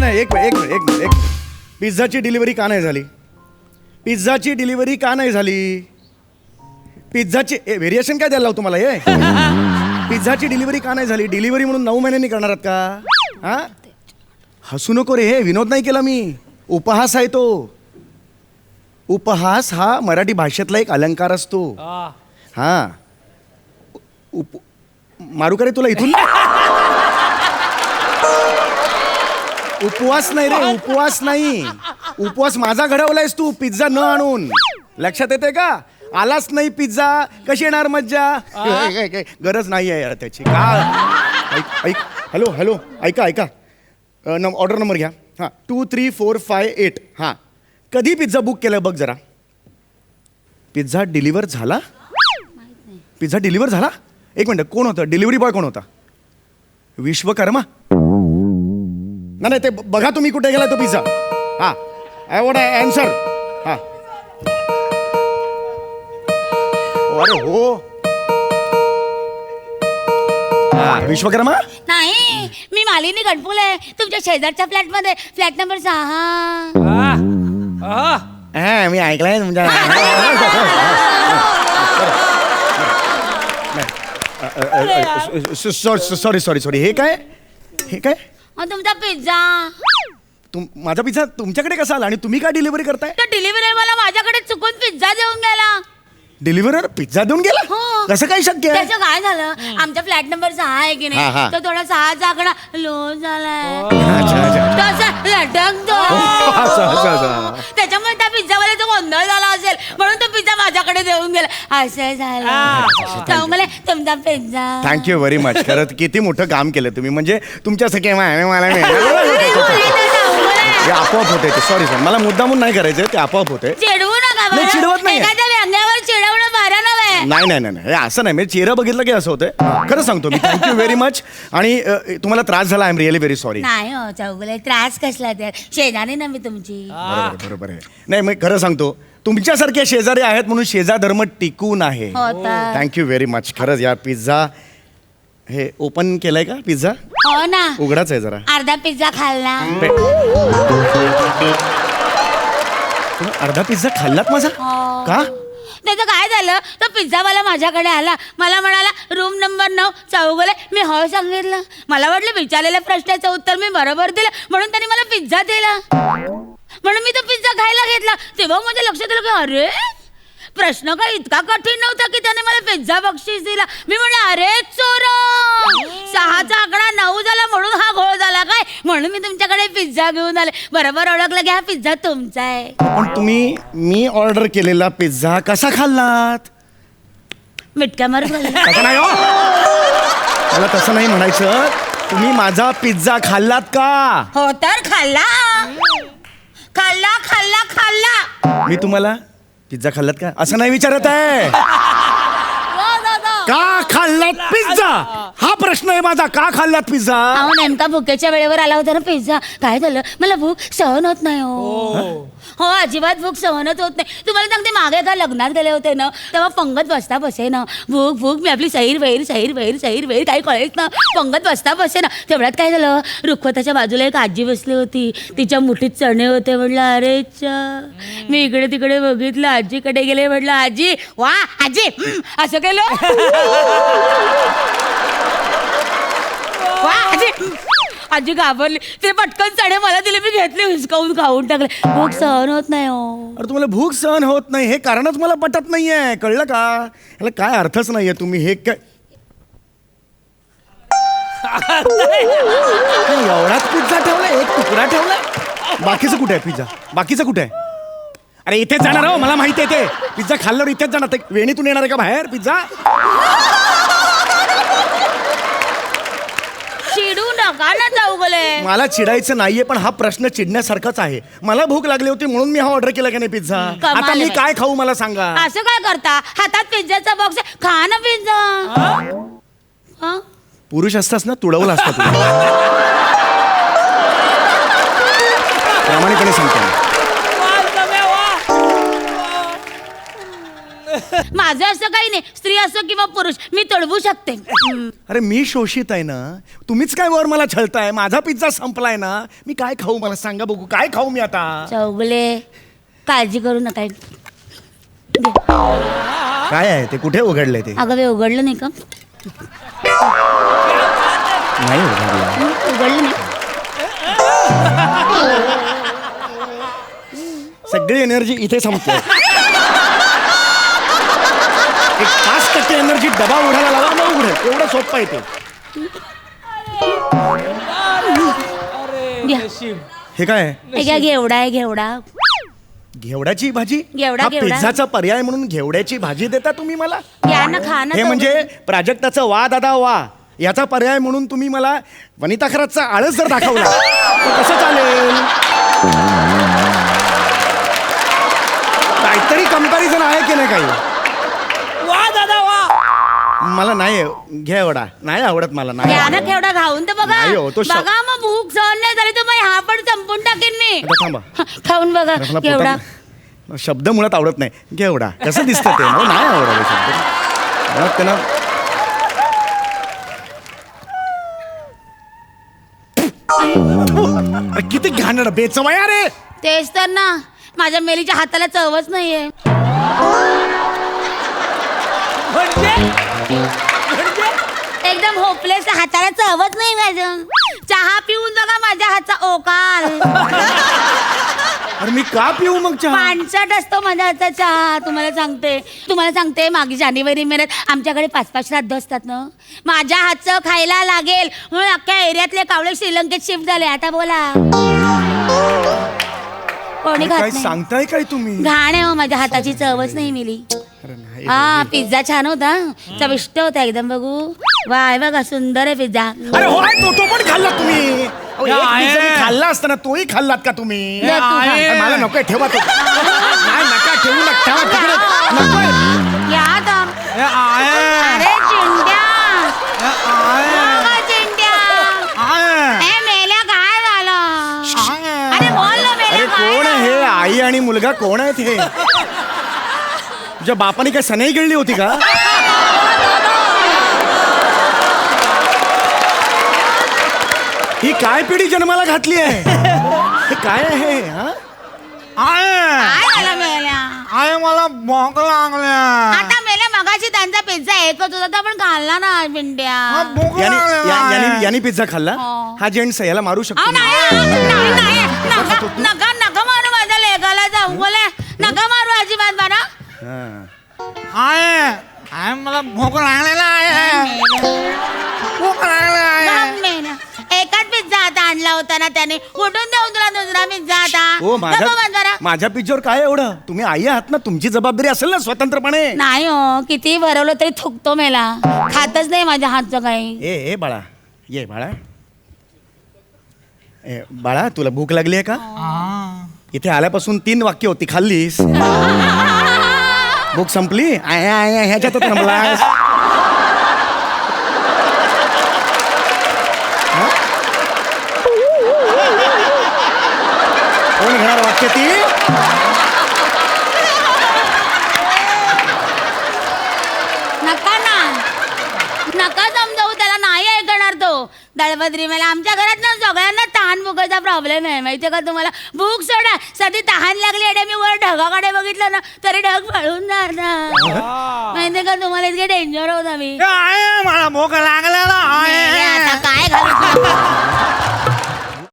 नाही एक minute. पिझ्झाची delivery का नाही झाली? पिझ्झाची डिलिव्हरी का नाही झाली? पिझ्झाची व्हेरिएशन काय द्यायला लावतो तुम्हाला हे? पिझ्झाची डिलिव्हरी का नाही झाली? डिलिव्हरी म्हणून 9 महिन्यांनी करणार आहात का? हा, हसू नको रे, हे विनोद नाही केला मी, उपहास आहे तो. उपहास हा मराठी भाषेतला एक अलंकार असतो. हा, मारू का रे तुला इथून? उपवास नाही रे, उपवास नाही. उपवास माझा घडवलायस तू, पिझ्झा न आणून. लक्षात येते का? आलाच नाही पिझ्झा, कशी येणार मज्जा? गरज नाही आहे यार त्याची. का ऐक, हॅलो ऐका ऑर्डर नंबर घ्या. हां, 23458. हां, कधी पिझ्झा बुक केला बघ जरा. पिझ्झा डिलिव्हर झाला? पिझ्झा डिलिव्हर झाला? एक मिनिट, कोण होतं डिलिव्हरी बॉय? कोण होता? विश्वकर्मा? नाही ते बघा तुम्ही कुठे गेला तो पिझ्झा. हां, आय वॉन्ट आन्सर. हां, अरे हो, विश्वकर्मा नाही, मी मालिनी गणपुले, तुमच्या शेजारच्या फ्लॅटमध्ये, फ्लॅट नंबर 6. मी ऐकलंय तुमच्या. सॉरी हे काय? तुमचा पिझ्झा. माझा पिझ्झा तुमच्याकडे कसा आला आणि तुम्ही काय डिलिव्हरी करताय? तो डिलिव्हरी मला माझ्याकडे चुकून पिझ्झा देऊन गेला. डिलिव्हरर पिझ्झा देऊन गेला? हो. कसं काय शक्य आहे? त्याचं काय झालं, आमच्या फ्लॅट नंबर 6 आहे की नाही, तो थोडा 6चा आकडा लो झालाय. त्याच्यामुळे त्या पिझ्झावाल्याचा गोंधळ झाला असेल, म्हणून तो पिझ्झा माझ्याकडे देऊन गेला. असं झालं. चांगलं तुमचा पिझ्झा. Thank you very much. खरंच किती मोठं काम केलं तुम्ही. म्हणजे तुमच्यासाठी मला आपोआप होते ते. सॉरी मला मुद्दामून नाही करायचं, ते आपोआप होते. चिडवू नका. नाही, चिडवत नाही. एखाद्या व्यंग्यावर चिडवणं बरं नव्हे. नाही असं नाही. मी चेहरा बघितलं की असं होतं. खरं सांगतो मी. Thank you very much. आणि तुम्हाला त्रास झाला, I am really very sorry. नाही हो चौगुले, त्रास कसला त्या शेजारी ना मी तुमची. बरोबर आहे. नाही मी खरं सांगतो, तुमच्यासारखे शेजारी आहेत म्हणून शेजार धर्म टिकून आहे. Thank you very much. खरंच यार, पिझ्झा हे ओपन केलंय का? पिझ्झा हो ना, उघडाच आहे जरा. अर्धा पिझ्झा खाल्ला. अर्धा पिझ्झा खाल्लात माझा? का? त्याचं काय झालं, तो पिझ्झावाला माझ्याकडे आला, मला म्हणाला रूम नंबर 9 चौगुले. मी हो सांगितलं. मला वाटलं विचारलेल्या प्रश्नाचं उत्तर मी बरोबर दिलं, म्हणून त्याने मला पिझ्झा दिला. म्हणून मी तो पिझ्झा खायला घेतला. तेव्हा माझ्या लक्षात आलं की अरे, प्रश्न काय इतका कठीण नव्हता की त्याने मला पिझ्झा बक्षीस दिला. मी म्हणलं अरे चोर, 6चा आकडा 9 झाला म्हणून हा घोळ झाला काय, म्हणून मी तुमच्याकडे पिझ्झा घेऊन आले. बरोबर ओळखलं की हा पिझ्झा तुमचा आहे. पण तुम्ही मी ऑर्डर केलेला पिझ्झा कसा खाल्लात? मिटक्या मार. तसं नाही हो, मला तसं नाही म्हणायचं. तुम्ही माझा पिझ्झा खाल्लात का? हो तर खाल्ला. मी तुम्हाला पिझ्झा खाल्लात का असं नाही विचारत आहे. का खाल्लात पिझ्झा हा प्रश्न आहे माझा. का खाल्लात पिझ्झा? अहो नेमका भुकेच्या वेळेवर आला होता ना पिझ्झा. काय झालं, मला भूक सहन होत नाही. हो अजिबात भूक सहनच होत नाही. तुम्हाला सांगते, मागे एका लग्नात गेले होते ना, तेव्हा पंगत बसता बसे ना. भूक मी आपली सैर वैर काही कळेच ना. पंगत बसता बसे ना. तेवढ्यात काय झालं, रुखवताच्या बाजूला एक आजी बसली होती. तिच्या मुठीत चणे होते. म्हटलं अरे मी इकडे तिकडे बघितलं, आजीकडे गेले. म्हटलं आजी वा आजी, असं केलं. वा आजी घाबरली. ते पटकन चणे मला दिले, मी घेतले, हिसकावून खाऊन टाकले. भूक सहन होत नाही हो. अरे तुम्हाला भूक सहन होत नाही हे कारणच मला पटत नाहीये. कळलं का? ह्याला काय अर्थच नाहीये. तुम्ही हे काय एवढाच पिझ्झा ठेवला, एक तुकडा ठेवला, बाकीचं कुठे आहे पिझ्झा? बाकीचं कुठे आहे? अरे इथेच जाणार हो, मला माहिती आहे. ते पिझ्झा खाल्ल्यावर इथेच जाणार. वेणीतून येणार आहे का बाहेर पिझ्झा? चिडू नका ना चौगुले. मला चिडायचं नाहीये, पण हा प्रश्न चिडण्यासारखाच आहे. मला भूक लागली होती म्हणून मी हा ऑर्डर केला की नाही पिझ्झा. आता मी काय खाऊ मला सांगा. असं काय करता, हातात पिझ्झाचा बॉक्स आहे, खा ना पिझ्झा. पुरुष असतास ना, तुडवला असता तुला. प्रामाणिकपणे सांगतो. माझं असं काही नाही, स्त्री असो किंवा पुरुष मी तळवू शकते. अरे मी शोषित आहे ना, तुम्हीच काय वर मला छळताय. माझा पिझ्झा संपलाय ना, मी काय खाऊ मला सांगा बघू, काय खाऊ मी आता. चौगले काळजी करू नका. काय आहे ते, कुठे उघडलंय ते? अगं वे उघडलं नाही का? नाही उघडलं. उघडलं नाही. सगळी एनर्जी इथे संपते. एक 5% एनर्जी डबा उघडायला लावा, मग उघडेल. एवढं सोपं आहे ते. घ्या. हे काय आहे? हे घ्या, घेवडा आहे घेवडा. घेवड्याची भाजी? घेवडा, हा घेवडा. पिझ्झाचा पर्याय म्हणून घेवड्याची भाजी देता तुम्ही मला? घ्या ना, खा ना. हे म्हणजे प्राजक्ताचं वा दादा वा याचा पर्याय म्हणून तुम्ही मला वनिता खरातचा आळस जर दाखवला तर कसं चालेल? काहीतरी कंपॅरिझन आहे की नाही काही? वा दादा वा. मला नाही घेवडा नाही आवडत मला. नाही घ्या ना घेवडा, खाऊन तर बघा. नाही हो, तो बघा मग भूक सहन नाही झाली तर मग हा पण संपून टाकेन मी. आता थांबा. खाऊन बघा मला घेवडा. शब्द मुळात आवडत नाही. घेवडा कसं दिसतं ते, मला नाही आवडत हे शब्द. मला त्यांना अरे किती घाणेरडं बेचवय रे. तेच तर ना, माझ्या मेलीच्या हाताला चवच नाहीये. एकदम होपलेस, हाताला चवच नाही माझं. चहा पिऊन बघा माझ्या हातचा ओकाल. अरे मी का पिऊ मग चहा? पानसट असतो माझ्या हातचा चहा. तुम्हाला सांगते मागे जानेवारी महिन्यात आमच्याकडे 5-5 श्राद्ध असतात ना. माझ्या हातचं खायला लागेल म्हणून अख्ख्या एरियातले कावळे श्रीलंकेत शिफ्ट झाले. आता बोला कोणी खात काय नाही. सांगताय काय तुम्ही? घाण आहे हो, माझ्या हाताची चवच नाही मिली. अरे नाही. हा पिझ्झा छान होता, चविष्ट होता एकदम. बघू वाय बघा, सुंदर आहे पिझ्झा. अरे हो आहे, तो पण खाल्ला तुम्ही. अहो, एक आहे. पिझ्झा मी खाल्ला असताना तोही खाल्लात का तुम्ही? दे तू खा. अरे मला नकोय, ठेवा तो. नाही नका ठेवू नका, ठेवा तिकडे. नकोय. या आता. अरे चिंट्या, बघा चिंट्या. ए, मेल्या काय झालं? अरे बोल ना, अरे मेल्या काय कोण आहे हे? झालं? आई आणि मुलगा कोण आहेत हे? तुझ्या बापाने काय सनई गिळली होती का? ही काय पिढी जन्माला घातली आहे? हे काय आहे हा? काय झालं मेल्या? आय मला भूक लागल्या. आता मेल्या मगाशी त्यांचा पिझ्झा एकच होता तर पण खाल्ला ना पिंट्या. भूक याने पिझ्झा खाल्ला? हो. हा जेंट्स आहे, याला मारू अहो, शकतो. नाही, नका नका मारू माझ्या लेकाला. जाऊ बोले नका मारू अजिबात बरा. हा. आय मला भूक लागलेला आहे. भूक लागलेला आहे. मेल्या, एकाच पिझ्झा आता आणला होता ना त्याने. कुठून देऊ तुला दुसरा पिझ्झा आता? हो नको बंद करा. माझ्या पिझ्झावर काय एवढं? तुम्ही आई आहात ना, तुमची जबाबदारी असेल ना स्वतंत्रपणे. नाही हो, किती भरवलं तरी थुकतो मेला. खातच नाही माझ्या हातचं काही. ए बाळा, ये बाळा. बाळा तुला भूक लागली आहे का? इथे आल्यापासून 3 वाक्य होती, खाल्लीस? भूक संपली? ह्याच्यातच थांबलास. कोण घेणार वाक्य ती? नका समजावू त्याला, नाही ऐकणार तो. दळभद्री मला आमच्या घरात ना सगळ्यांना तहान भुकाचा प्रॉब्लेम आहे माहितीये का तुम्हाला? भूक सोडा, साधी तहान लागली अडे मी वर ढगाकडे बघितलं ना तरी ढग पळून जाणार. माहितीये का तुम्हाला? इतके डेंजर होता मी. मला भूक लागलेला आहे.